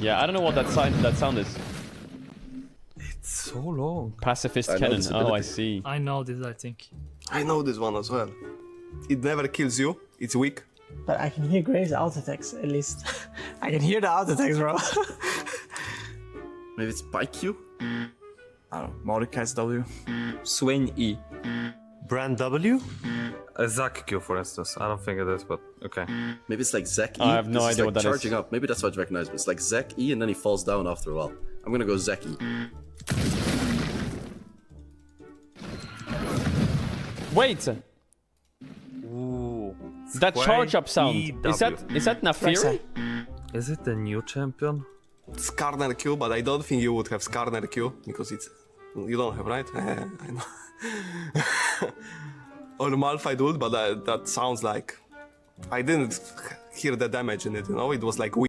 Yeah, I don't know what that sound is. It's so long. Pacifist I know cannon. this Oh, I ability. see. I know this, I think. I know this one as well. It never kills you. It's weak. But I can hear Graves' auto attacks at least. I can hear the auto attacks, bro. Maybe it's Pike Q? I don't know. Mordekai's W. Swain E. Brand W? Zac Q, for instance. I don't think it is, but okay. Maybe it's like Zac E. I have no This is idea like what that is. charging up. Maybe that's what I recognize. But it's like Zac E and then he falls down after a while. I'm gonna go Zac E. Wait! Ooh. That charge up sound. Is that Naafiri? Is it the new champion? Skarner Q, but I don't think you would have Skarner Q because it's you don't have, right? I know. Or Malphite ult, but that sounds like I didn't hear the damage in it. You know, it was like weak.